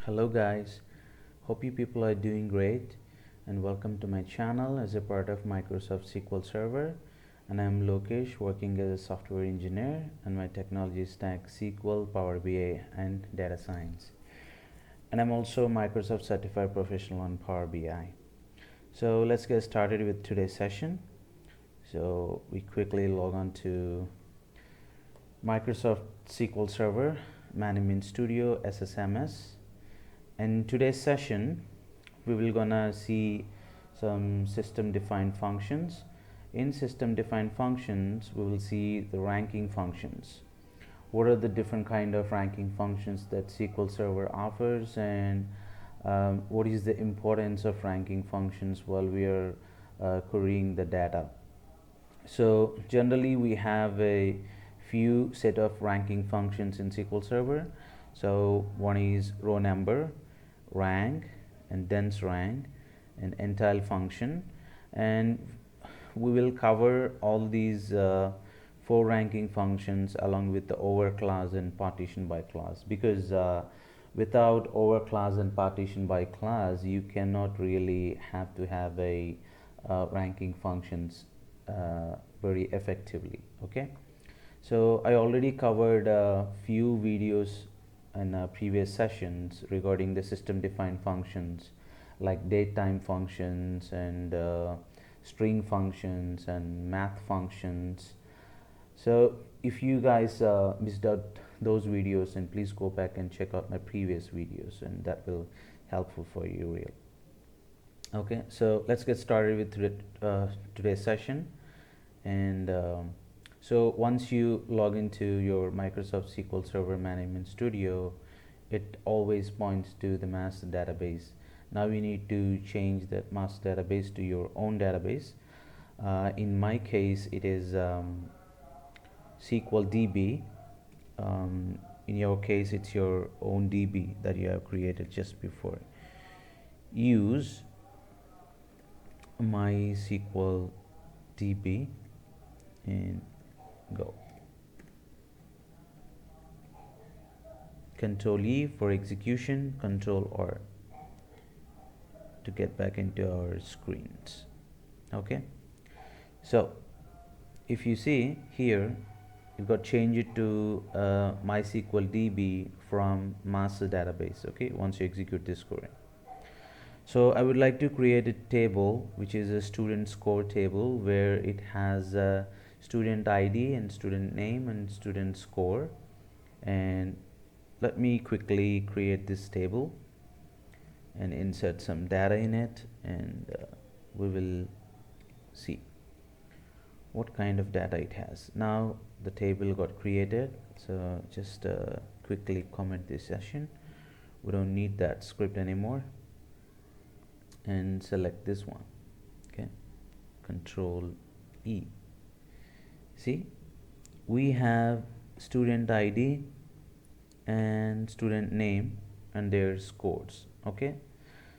Hello guys, hope you people are doing great and welcome to my channel as a part of Microsoft SQL Server, and I'm Lokesh, working as a software engineer, and my technology stack SQL, Power BI and data science, and I'm also Microsoft certified professional on Power BI. So let's get started with today's session. So we quickly log on to Microsoft SQL Server Management Studio SSMS. In today's session, we will gonna see some system defined functions. In system defined functions, we will see the ranking functions. What are the different kind of ranking functions that SQL Server offers, and what is the importance of ranking functions while we are querying the data. So generally we have a few set of ranking functions in SQL Server. So one is row number, rank, and dense rank, and entile function, and we will cover all these four ranking functions along with the over class and partition by class, because without over class and partition by class you cannot really have to have a ranking functions very effectively. Okay, so I already covered a few videos in previous sessions regarding the system defined functions like datetime functions and string functions and math functions. So if you guys missed out those videos, and please go back and check out my previous videos, and that will helpful for you real. Okay, so let's get started with today's session. And so once you log into your Microsoft SQL Server Management Studio, it always points to the master database. Now you need to change that master database to your own database. In my case, it is SQL DB. In your case, it's your own DB that you have created just before. Use MySQL DB and go. Control E for execution, Control R to get back into our screens. Okay, so if you see here, you've got change it to MySQL DB from master database. Okay, once you execute this query. So I would like to create a table which is a student score table, where it has a student ID and student name and student score. And let me quickly create this table and insert some data in it, and we will see what kind of data it has. Now the table got created, so just quickly comment this session. We don't need that script anymore, and select this one. Okay, Control E. See, we have student ID and student name and their scores. Okay,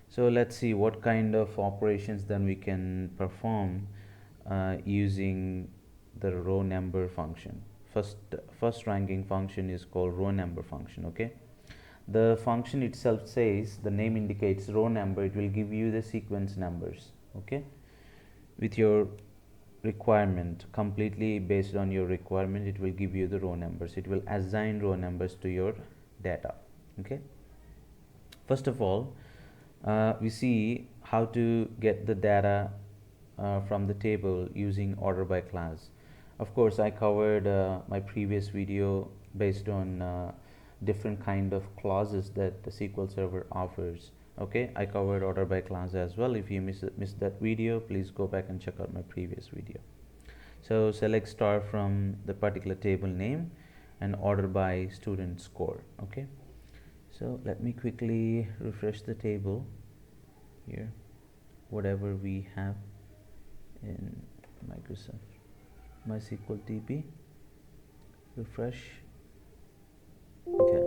so let's see what kind of operations then we can perform using the row number function. First ranking function is called row number function. Okay, the function itself says the name indicates row number. It will give you the sequence numbers. Okay, with your requirement, completely based on your requirement, it will give you the row numbers. It will assign row numbers to your data. Okay, first of all, we see how to get the data from the table using order by class. Of course, I covered my previous video based on different kind of clauses that the SQL Server offers. Okay, I covered order by class as well. If you missed that video, please go back and check out my previous video. So select star from the particular table name and order by student score. Okay, so let me quickly refresh the table here, whatever we have in Microsoft MySQL DB. Refresh. Okay,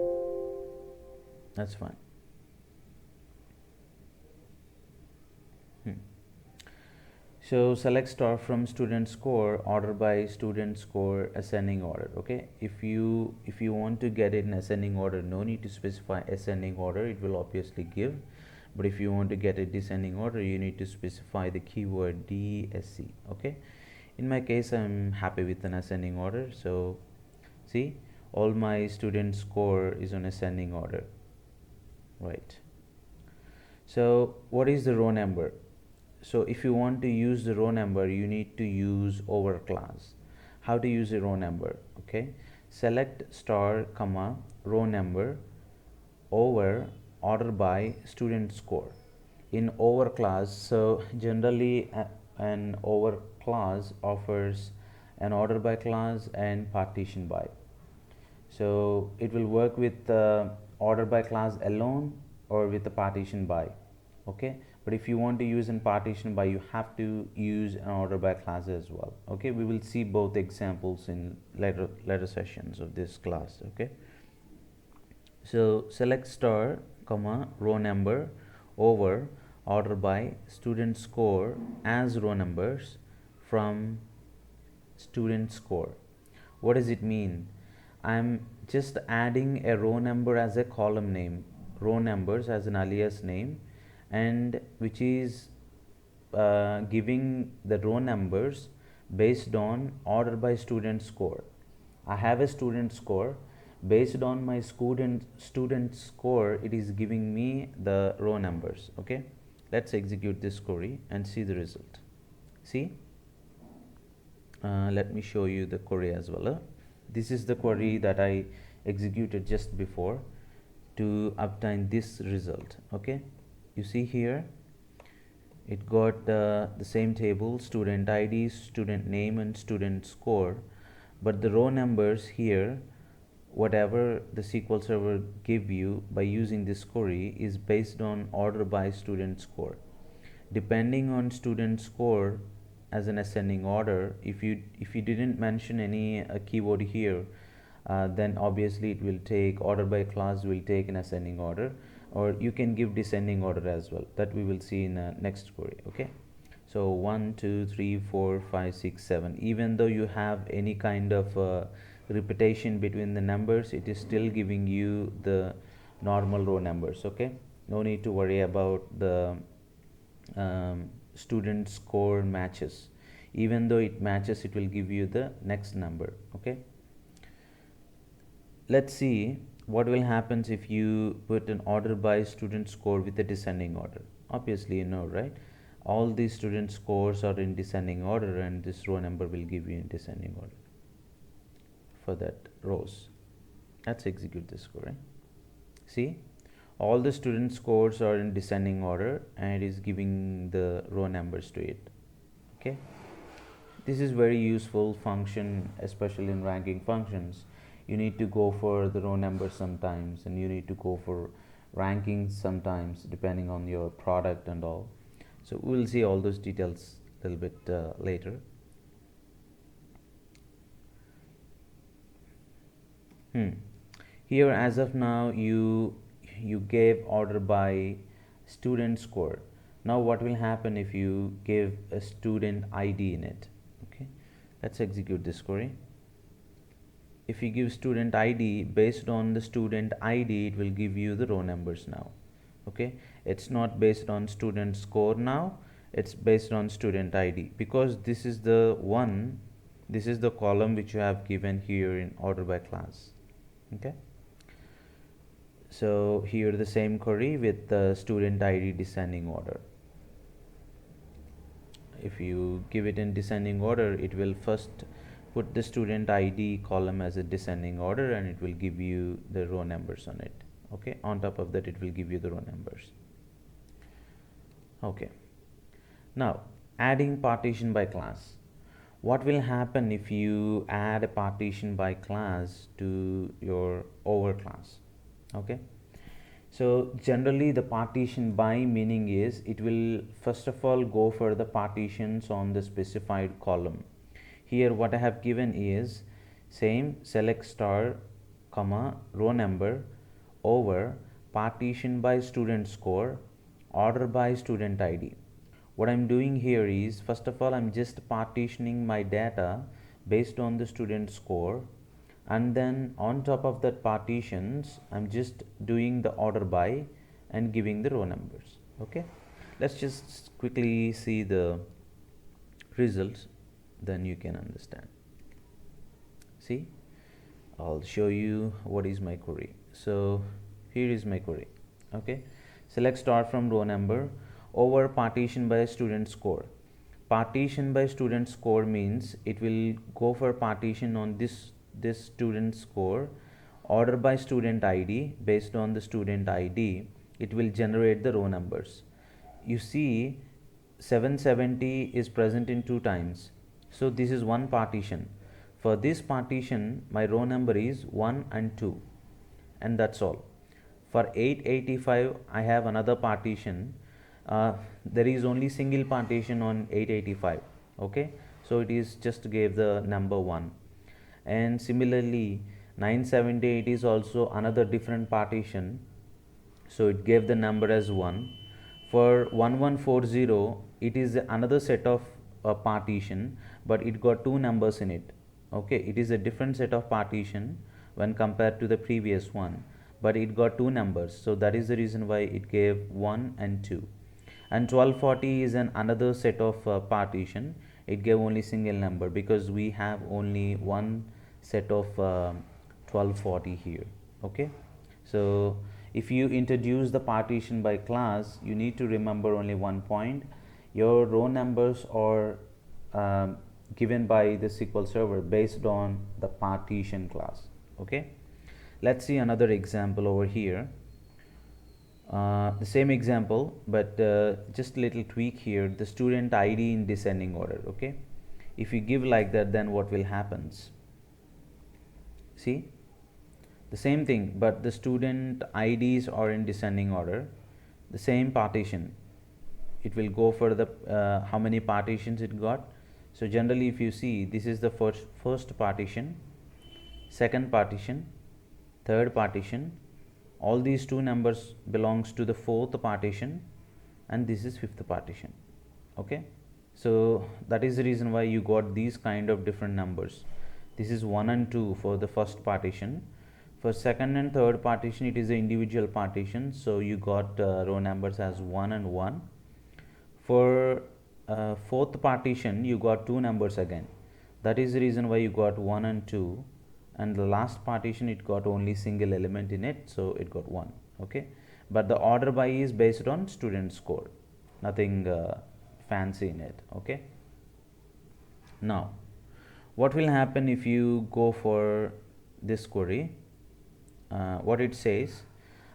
that's fine. So select star from student score, order by student score, ascending order. Okay, if you want to get it in ascending order, no need to specify ascending order, it will obviously give. But if you want to get it descending order, you need to specify the keyword DSC. Okay, in my case I'm happy with an ascending order, so see, all my student score is on ascending order, right? So what is the row number? So if you want to use the row number, you need to use over class. How to use a row number? Okay, select star comma row number over order by student score in over class. So generally an over class offers an order by class and partition by. So it will work with order by class alone or with the partition by. Okay, but if you want to use in partition by, you have to use an order by class as well. Okay, we will see both examples in later sessions of this class. Okay, so select star comma row number over order by student score as row numbers from student score. What does it mean? I'm just adding a row number as a column name, row numbers as an alias name, and which is giving the row numbers based on order by student score. I have a student score. Based on my student score, it is giving me the row numbers. Okay, let's execute this query and see the result. See, let me show you the query as well. This is the query that I executed just before to obtain this result. Okay, you see here it got the same table, student ID, student name and student score, but the row numbers here, whatever the SQL Server give you by using this query, is based on order by student score. Depending on student score as an ascending order, if you didn't mention any keyword here, then obviously it will take order by class will take an ascending order, or you can give descending order as well, that we will see in the next query. Okay, so 1 2 3 4 5 6 7, even though you have any kind of repetition between the numbers, it is still giving you the normal row numbers. Okay, no need to worry about the student score matches. Even though it matches, it will give you the next number. Okay, let's see what will happen if you put an order by student score with a descending order. Obviously you know, right? All these student scores are in descending order, and this row number will give you in descending order for that rows. Let's execute this query. See, all the student scores are in descending order and it is giving the row numbers to it. Okay, this is very useful function, especially in ranking functions. You need to go for the row number sometimes, and you need to go for rankings sometimes, depending on your product and all. So we will see all those details a little bit later. Here as of now you gave order by student score. Now what will happen if you give a student ID in it? Okay, let's execute this query. If you give student ID, based on the student ID, it will give you the row numbers now. Okay, it's not based on student score now, it's based on student ID, because this is the column which you have given here in order by class. Okay, so here the same query with the student ID descending order. If you give it in descending order, it will first put the student ID column as a descending order, and it will give you the row numbers on it. Okay, on top of that it will give you the row numbers. Okay, now adding partition by class. What will happen if you add a partition by class to your over class? Okay, so generally the partition by meaning is it will first of all go for the partitions on the specified column. Here what I have given is same, select star comma row number over partition by student score, order by student ID. what I'm doing here is, first of all, I'm just partitioning my data based on the student score, and then on top of that partitions I'm just doing the order by and giving the row numbers. Okay, let's just quickly see the results, then you can understand. See, I'll show you what is my query. So here is my query. Okay, select start from row number over partition by student score. Partition by student score means it will go for partition on this student score. Order by student ID, based on the student ID it will generate the row numbers. You see 770 is present in 2 times, so this is one partition. For this partition my row number is 1 and 2, and that's all. For 885 I have another partition. There is only single partition on 885. Okay, so it is just gave the number 1. And similarly 978 is also another different partition, so it gave the number as 1. For 1140 it is another set of partition, but it got 2 numbers in it. Okay, it is a different set of partition when compared to the previous one, but it got 2 numbers, so that is the reason why it gave 1 and 2. And 1240 is another set of partition. It gave only single number because we have only one set of 1240 here. Okay, so if you introduce the partition by class, you need to remember only one point: your row numbers are given by the SQL Server based on the partition class. Okay, let's see another example over here. The same example, but just a little tweak here: the student ID in descending order. Okay, if you give like that, then what will happens? See, the same thing, but the student IDs are in descending order. The same partition, it will go for the how many partitions it got. So generally, if you see, this is the first partition, second partition, third partition. All these 2 numbers belongs to the 4th partition, and this is 5th partition. Okay, so that is the reason why you got these kind of different numbers. This is 1 and 2 for the first partition. For second and third partition, it is the individual partition, so you got row numbers as 1 and 1. For 4th partition, you got 2 numbers again. That is the reason why you got 1 and 2. And the last partition, it got only single element in it, so it got 1. Okay, but the order by is based on student score, nothing fancy in it. Okay, now what will happen if you go for this query? What it says,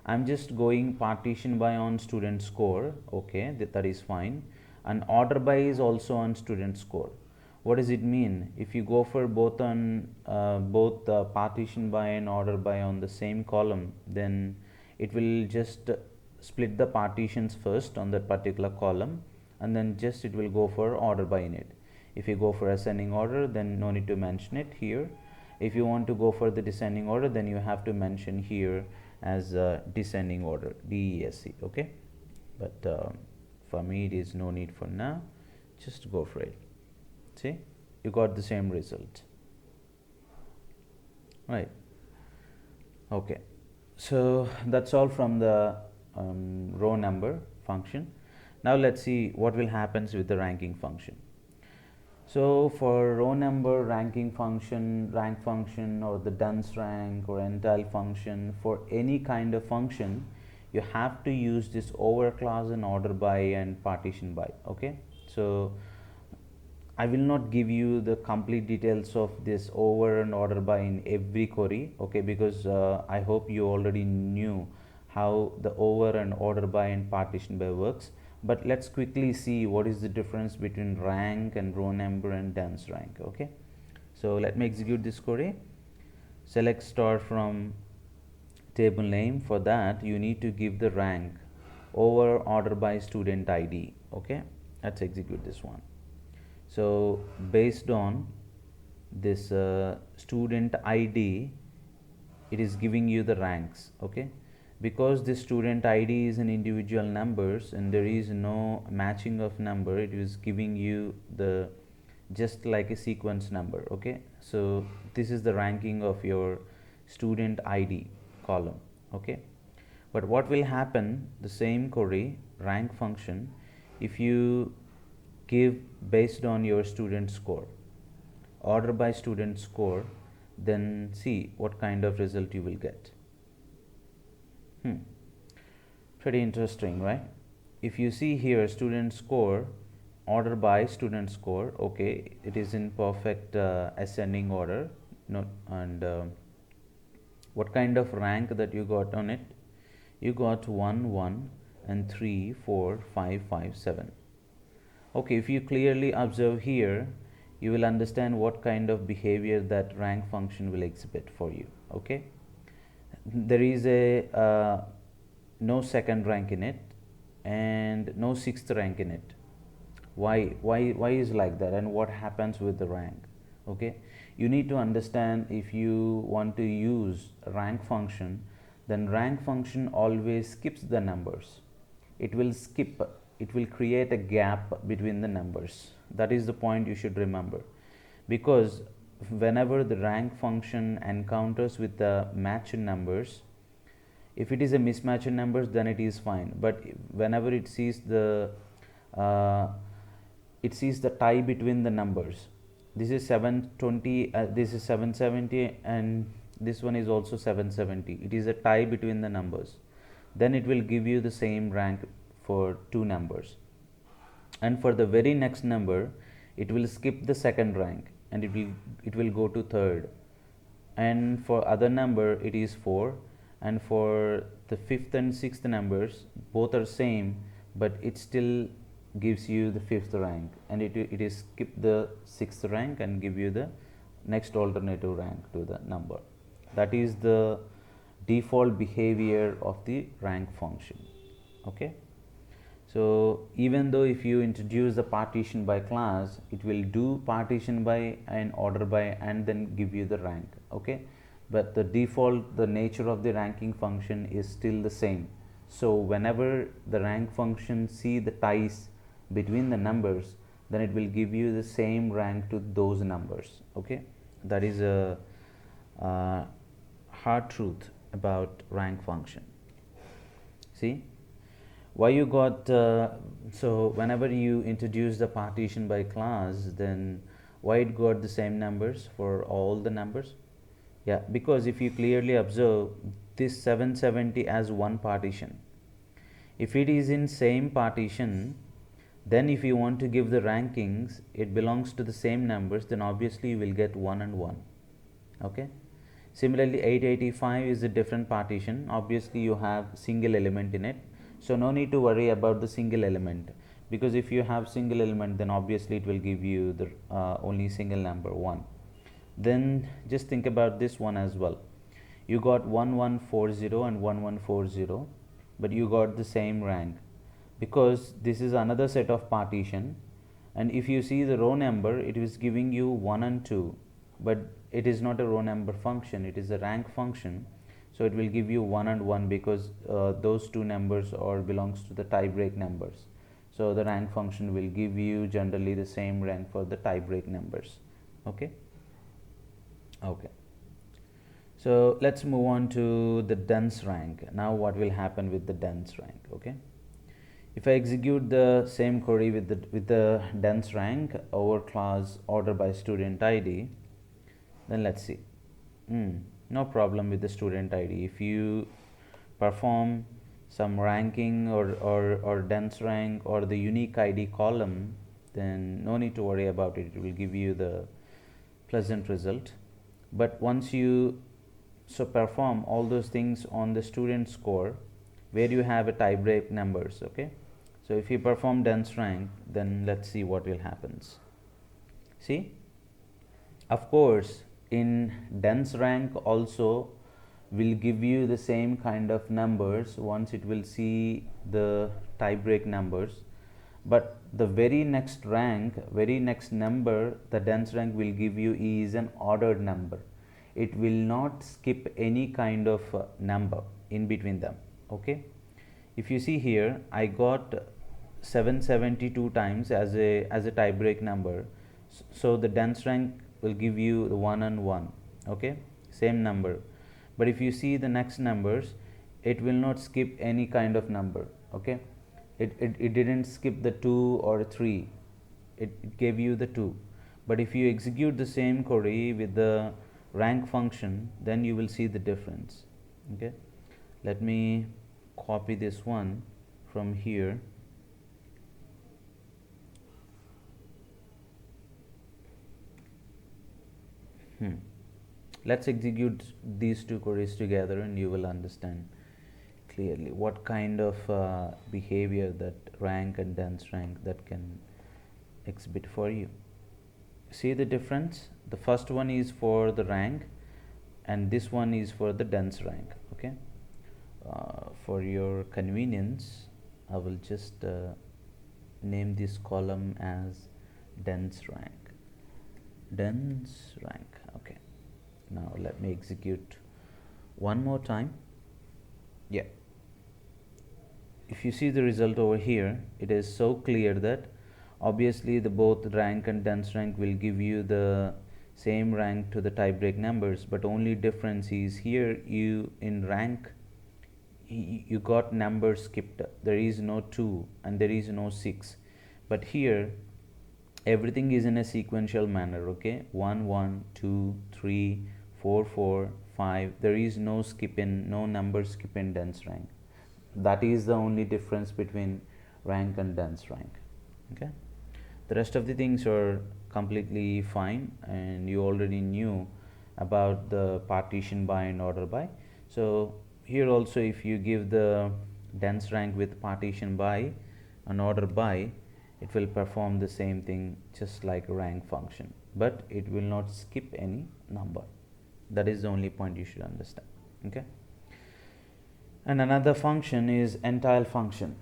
I'm just going partition by on student score. Okay, that is fine, and order by is also on student score. What does it mean? If you go for both on both partition by and order by on the same column, then it will just split the partitions first on that particular column, and then just it will go for order by in it. If you go for ascending order, then no need to mention it here. If you want to go for the descending order, then you have to mention here as descending order, DESC. Okay, but for me it is no need for now. Just go for it. See, you got the same result, right? Okay, so that's all from the row number function. Now let's see what will happens with the ranking function. So for row number ranking function, rank function, or the dunce rank or entile function, for any kind of function, you have to use this over clause and order by and partition by. Okay, so I will not give you the complete details of this over and order by in every query. Okay, because I hope you already knew how the over and order by and partition by works. But let's quickly see what is the difference between rank and row number and dunce rank. Okay, so let me execute this query. Select star from table name. For that, you need to give the rank over order by student ID. Okay, let's execute this one. So based on this student ID, it is giving you the ranks. Okay, because the student ID is an individual numbers and there is no matching of number, it is giving you the just like a sequence number. Okay, so this is the ranking of your student ID column. Okay, but what will happen, the same query rank function, if you give based on your student score, order by student score, then see what kind of result you will get. Pretty interesting, right? If you see here student score, order by student score, okay, it is in perfect ascending order. And what kind of rank that you got on it? You got 1 1 and 3 4 5 5 7. Okay, if you clearly observe here, you will understand what kind of behavior that rank function will exhibit for you. Okay, there is a no second rank in it and no sixth rank in it. Why is like that, and what happens with the rank? Okay, you need to understand, if you want to use rank function, then rank function always skips the numbers. It will create a gap between the numbers. That is the point you should remember, because whenever the rank function encounters with the matched numbers, if it is a mismatched numbers, then it is fine. But whenever it sees the tie between the numbers, this is 720, this is 770, and this one is also 770, it is a tie between the numbers, then it will give you the same rank for two numbers. And for the very next number, it will skip the second rank and it will go to third. And for other number it is 4, and for the fifth and sixth numbers, both are same, but it still gives you the fifth rank, and it is skip the sixth rank and give you the next alternative rank to the number. That is the default behavior of the rank function. Okay, so even though if you introduce the partition by class, it will do partition by and order by and then give you the rank. Okay, but the default, the nature of the ranking function is still the same. So whenever the rank function see the ties between the numbers, then it will give you the same rank to those numbers. Okay, that is a hard truth about rank function. See why you got so whenever you introduce the partition by class, then why it got the same numbers for all the numbers? Yeah, because if you clearly observe this 770 as one partition, if it is in same partition, then if you want to give the rankings, it belongs to the same numbers, then obviously you will get 1 and 1. Okay, similarly 885 is a different partition, obviously you have single element in it, so no need to worry about the single element, because if you have single element, then obviously it will give you the only single number 1. Then just think about this one as well. You got 1140 and 1140, but you got the same rank, because this is another set of partition, and if you see the row number, it is giving you 1 and 2, but it is not a row number function, it is a rank function. So it will give you 1 and 1 because those two numbers or belongs to the tie break numbers. So the rank function will give you generally the same rank for the tie break numbers. Okay, so let's move on to the dense rank. Now what will happen with the dense rank? Okay, if I execute the same query with the dense rank over class order by student ID, then let's see. No problem with the student ID. If you perform some ranking or dense rank or the unique ID column, then no need to worry about it. It will give you the pleasant result. But once you perform all those things on the student score, where you have a tie break numbers. Okay, so if you perform dense rank, then let's see what will happens. See, of course in dense rank also will give you the same kind of numbers once it will see the tie break numbers, but the very next number the dense rank will give you is an ordered number. It will not skip any kind of number in between them. Okay, if you see here, I got 772 times as a tie break number. So the dense rank will give you the 1 and 1. Okay, same number. But if you see the next numbers, it will not skip any kind of number. Okay, it didn't skip the 2 or 3. It gave you the 2. But if you execute the same query with the rank function, then you will see the difference. Okay, let me copy this one from here. Let's execute these two queries together and you will understand clearly what kind of behavior that rank and dense rank that can exhibit for you. See the difference? The first one is for the rank and this one is for the dense rank. Okay, for your convenience I will just name this column as dense rank. Okay, now let me execute one more time. Yeah, if you see the result over here, it is so clear that obviously the both rank and dense rank will give you the same rank to the tie break numbers, but only difference is here you in rank you got numbers skipped. There is no 2 and there is no 6, but here everything is in a sequential manner. Okay, 1 1 2 3 4 4 5. There is no skip in, no number skip in dense rank. That is the only difference between rank and dense rank. Okay, the rest of the things are completely fine and you already knew about the partition by and order by. So here also if you give the dense rank with partition by and order by, it will perform the same thing just like a rank function, but it will not skip any number. That is the only point you should understand. Okay, and another function is entile function.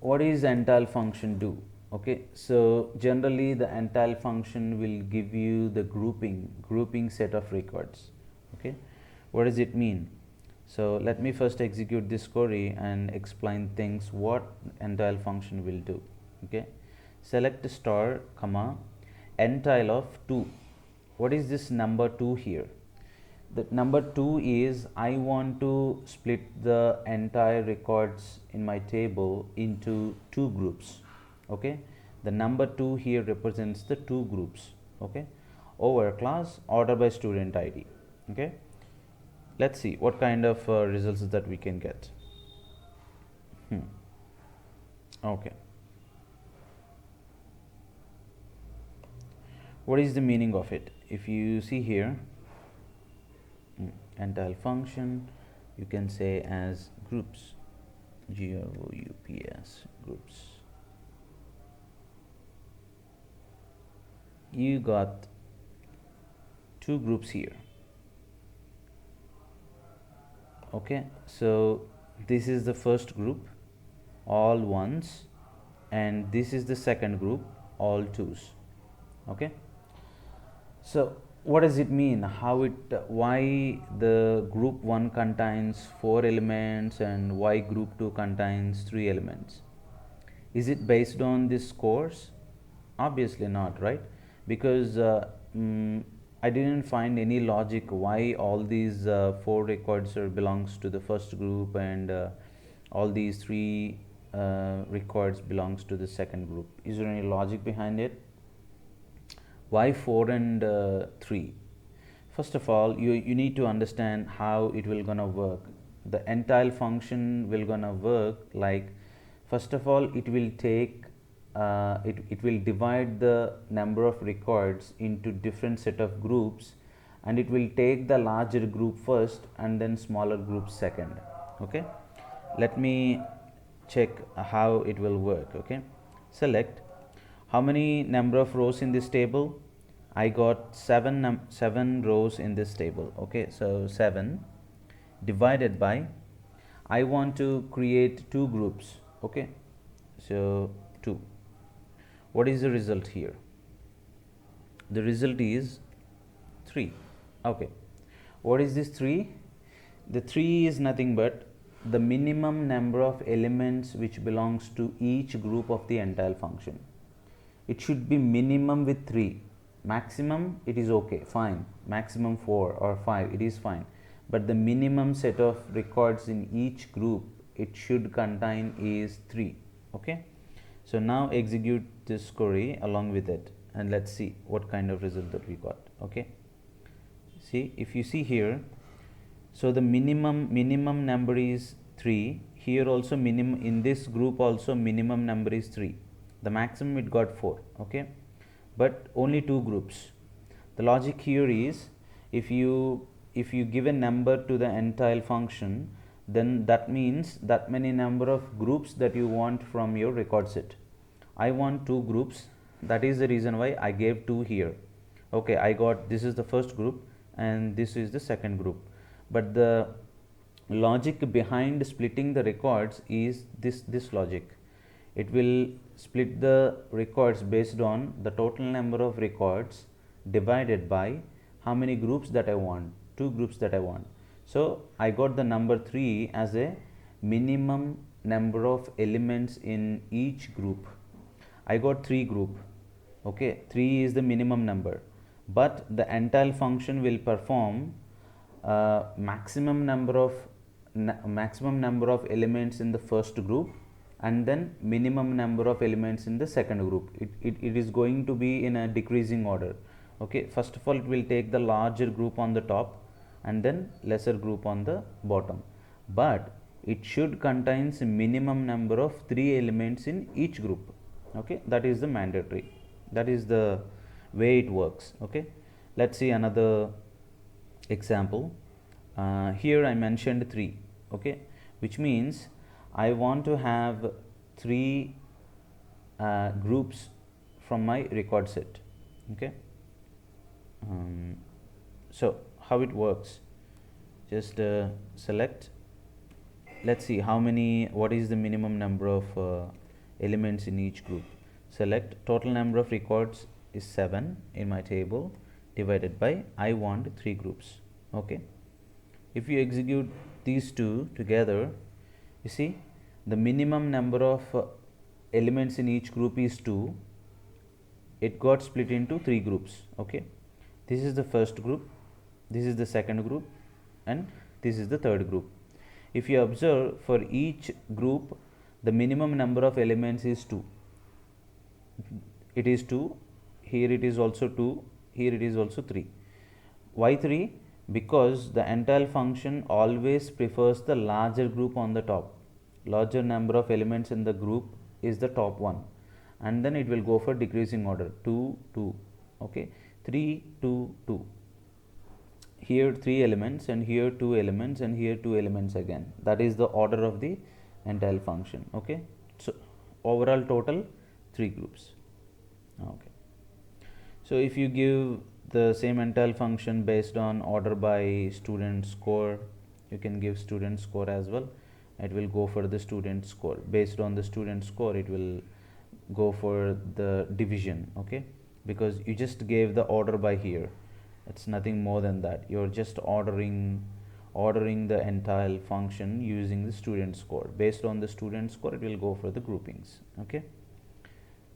What is entile function do? Okay, so generally the entile function will give you the grouping set of records. Okay, what does it mean? So let me first execute this query and explain things what entile function will do. Okay, select star comma entile of 2. What is this number 2 here? The number 2 is I want to split the entire records in my table into 2 groups. Okay, the number 2 here represents the 2 groups. Okay, over class order by student ID. Okay, let's see what kind of results that we can get. Okay, what is the meaning of it? If you see here, entile function you can say as groups, groups. You got 2 groups here. Okay, so this is the first group, all ones, and this is the second group, all twos. Okay, so what does it mean? Why the group 1 contains 4 elements and why group 2 contains 3 elements? Is it based on this scores? Obviously not, right? Because I didn't find any logic why all these 4 records belongs to the first group and all these 3 records belongs to the second group. Is there any logic behind it? Why 4 and 3? First of all, you need to understand how it will gonna work. The entile function will gonna work like, first of all, it will take it will divide the number of records into different set of groups, and it will take the larger group first and then smaller group second. Okay, let me check how it will work. Okay, select how many number of rows in this table. I got 7 rows in this table. Okay, so 7 divided by, I want to create 2 groups. Okay, so 2. What is the result here? The result is 3. Okay, what is this 3? The 3 is nothing but the minimum number of elements which belongs to each group of the entire function. It should be minimum with 3. Maximum, it is okay, fine. Maximum 4 or 5, it is fine. But the minimum set of records in each group it should contain is 3. Okay. So now execute this query along with it, and let's see what kind of result that we got. Okay. See, if you see here, so the minimum number is 3. Here also minimum, in this group also minimum number is 3. The maximum it got 4. Okay, but only 2 groups. The logic here is, if you give a number to the entire function, then that means that many number of groups that you want from your record set. I want 2 groups, that is the reason why I gave 2 here. Okay, I got, this is the first group and this is the second group, but the logic behind splitting the records is this logic. It will split the records based on the total number of records divided by how many groups that I want, 2 groups that I want. So I got the number 3 as a minimum number of elements in each group. I got 3 group. Okay, 3 is the minimum number, but the entire function will perform maximum number of elements in the first group and then minimum number of elements in the second group. It is going to be in a decreasing order. Okay, first of all it will take the larger group on the top and then lesser group on the bottom, but it should contains a minimum number of 3 elements in each group. Okay, that is the mandatory, that is the way it works. Okay, let's see another example. Here I mentioned 3. Okay, which means I want to have 3 groups from my record set. Okay, so how it works, just select, let's see how many, what is the minimum number of elements in each group. Select total number of records is 7 in my table, divided by I want 3 groups. Okay, if you execute these two together, you see the minimum number of elements in each group is 2. It got split into 3 groups. Okay, this is the first group, this is the second group, and this is the third group. If you observe, for each group the minimum number of elements is 2. It is 2, here it is also 2, here it is also 3. Why 3? Because the entire function always prefers the larger group on the top. Larger number of elements in the group is the top one, and then it will go for decreasing order, 2 2. Okay, 3 2 2. Here 3 elements, and here 2 elements, and here 2 elements again. That is the order of the entire function. Okay, so overall total 3 groups. Okay, so if you give the same entire function based on order by student score, you can give student score as well. It will go for the student score. Based on the student score, it will go for the division. Okay, because you just gave the order by here, it's nothing more than that. You're just ordering the entire function using the student score. Based on the student score, it will go for the groupings. Okay,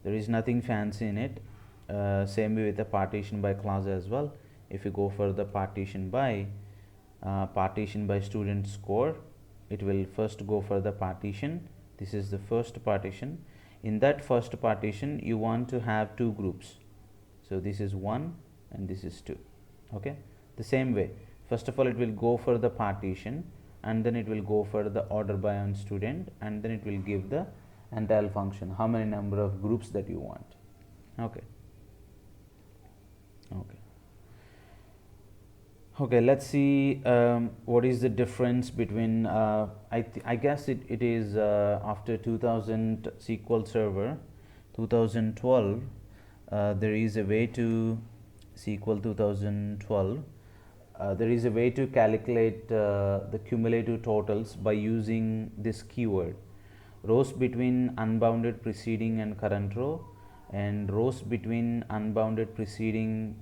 there is nothing fancy in it. Same way with the partition by class as well. If you go for the partition by student score, it will first go for the partition. This is the first partition. In that first partition, you want to have 2 groups. So this is 1 and this is 2. Okay, the same way, first of all it will go for the partition, and then it will go for the order by on student, and then it will give the entire function, how many number of groups that you want. Okay, let's see what is the difference between I guess it is after 2000 SQL Server 2012, there is a way to SQL 2012, there is a way to calculate the cumulative totals by using this keyword, rows between unbounded preceding and current row, and rows between unbounded preceding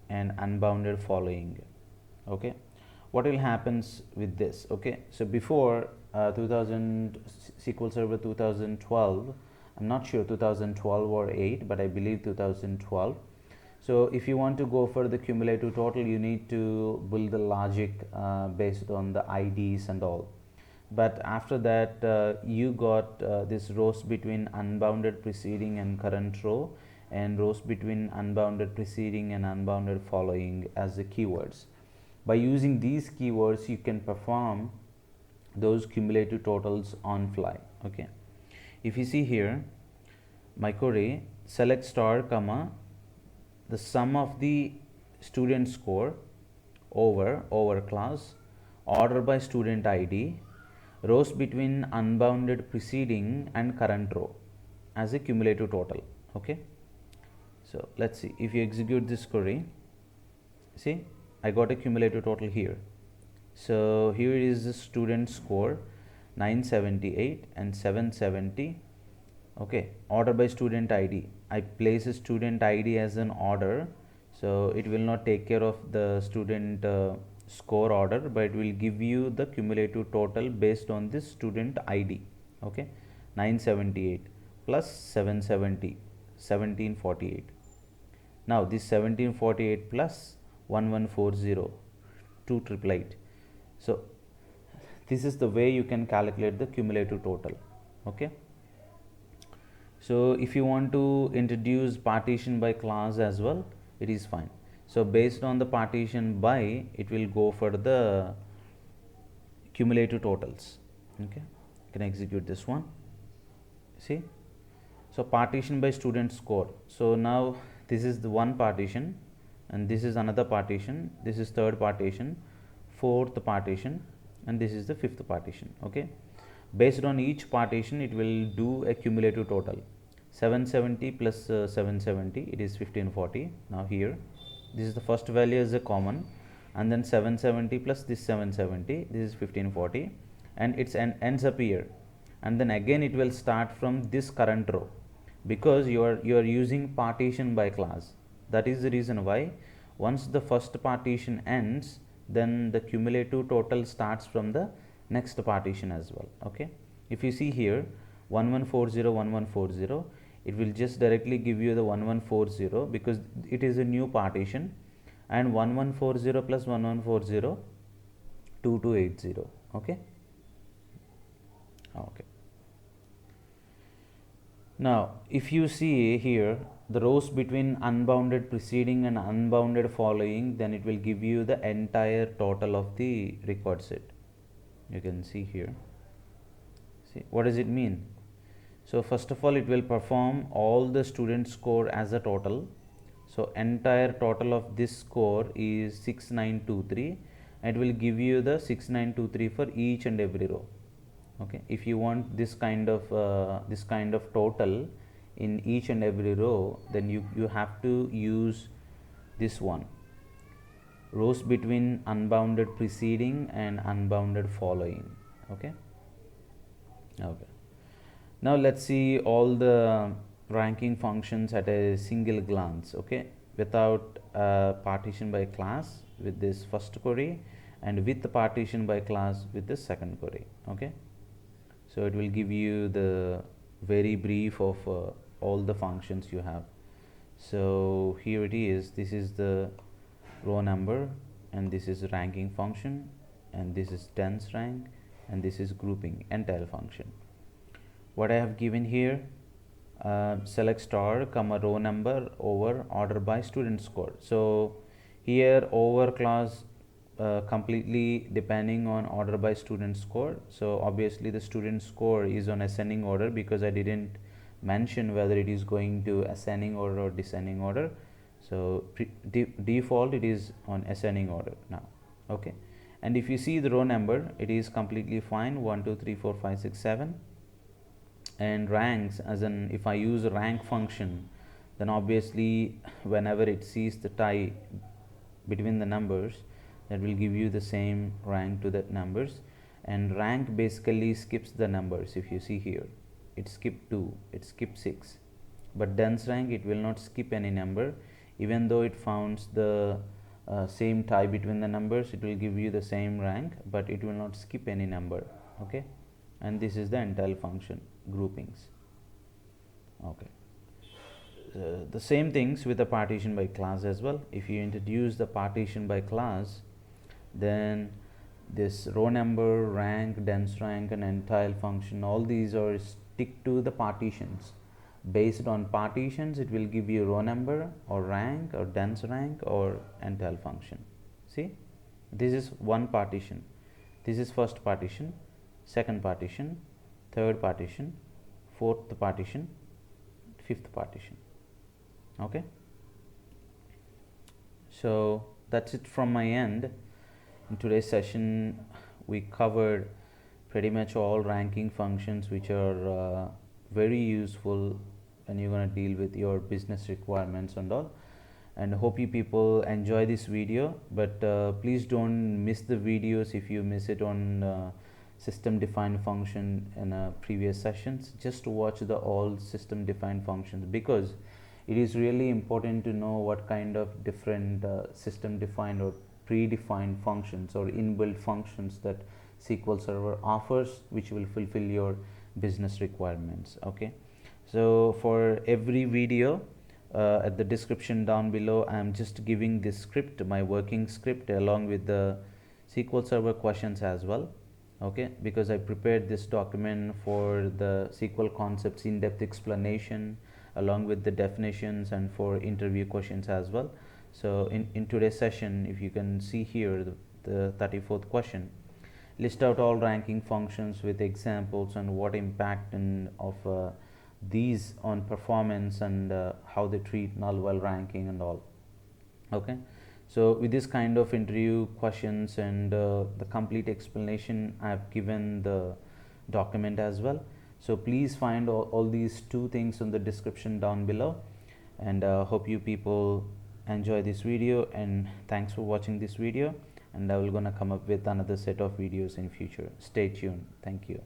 and unbounded following. Okay, what will happens with this? Okay, so before 2000 SQL Server 2012, I'm not sure 2012 or 8, but I believe 2012. So if you want to go for the cumulative total, you need to build the logic based on the IDs and all. But after that, you got this rows between unbounded preceding and current row, and rows between unbounded preceding and unbounded following as the keywords. By using these keywords, you can perform those cumulative totals on fly. Okay, if you see here, my query, select star comma the sum of the student score over class, order by student ID, rows between unbounded preceding and current row as a cumulative total. Okay, so let's see, if you execute this query, see, I got a cumulative total here. So here is the student score 978 and 770. Okay, order by student ID, I place a student ID as an order, so it will not take care of the student score order, but it will give you the cumulative total based on this student ID. Okay, 978 plus 770, 1748. Now this 1748 plus 1140, 2888. So this is the way you can calculate the cumulative total. Okay, so if you want to introduce partition by class as well, it is fine. So based on the partition by, it will go for the cumulative totals. Okay, you can execute this one. See, so partition by student score. So now this is the one partition, and this is another partition, this is third partition, fourth partition, and this is the fifth partition. Okay, based on each partition, it will do a cumulative total. 770 plus 770, it is 1540. Now here, this is the first value as a common, and then 770 plus this 770, this is 1540, and it's ends up here, and then again it will start from this current row, because you are using partition by class. That is the reason why once the first partition ends, then the cumulative total starts from the next partition as well. Okay, if you see here 1140 1140, it will just directly give you the 1140 because it is a new partition, and 1140 plus 1140, 2280. Okay, okay. Now if you see here the rows between unbounded preceding and unbounded following, then it will give you the entire total of the record set. You can see here. See, what does it mean? So first of all, it will perform all the student score as a total. So entire total of this score is 6923, and it will give you the 6923 for each and every row. Okay, if you want this kind of total in each and every row, then you have to use this one, rows between unbounded preceding and unbounded following. Okay, okay. Now let's see all the ranking functions at a single glance. Okay, without partition by class with this first query, and with the partition by class with the second query. Okay, so it will give you the very brief of all the functions you have. So here it is, this is the row number, and this is ranking function, and this is dense rank, and this is grouping entire function. What I have given here, select star comma row number over order by student score. So here over class completely depending on order by student score. So obviously the student score is on ascending order, because I didn't mention whether it is going to ascending order or descending order. So default it is on ascending order now. Okay, and if you see the row number, it is completely fine, 1 2 3 4 5 6 7. And ranks, as in if I use a rank function, then obviously whenever it sees the tie between the numbers, that will give you the same rank to that numbers. And rank basically skips the numbers. If you see here, it skipped 2, it skipped 6, but dense rank, it will not skip any number, even though it founds the same tie between the numbers, it will give you the same rank, but it will not skip any number. Okay, and this is the entire function groupings. Okay, the same things with the partition by class as well. If you introduce the partition by class, then this row number, rank, dense rank, and entire function, all these are stick to the partitions. Based on partitions, it will give you row number or rank or dense rank or entire function. See, this is one partition, this is first partition, second partition, third partition, fourth partition, fifth partition. Okay, so that's it from my end. In today's session we covered pretty much all ranking functions, which are very useful when you're going to deal with your business requirements and all. And hope you people enjoy this video, but please don't miss the videos. If you miss it on system defined function in previous sessions, just watch the all system defined functions, because it is really important to know what kind of different system defined or predefined functions or inbuilt functions that SQL Server offers, which will fulfill your business requirements. Okay, so for every video, at the description down below, I am just giving this script, my working script, along with the SQL Server questions as well. Okay, because I prepared this document for the SQL concepts in-depth explanation along with the definitions and for interview questions as well. So in today's session, if you can see here, the 34th question, list out all ranking functions with examples and what impact of these on performance and how they treat null while ranking and all. Okay, so with this kind of interview questions and the complete explanation, I have given the document as well. So please find all these two things in the description down below, and hope you people enjoy this video, and thanks for watching this video, and I will gonna come up with another set of videos in future. Stay tuned. Thank you.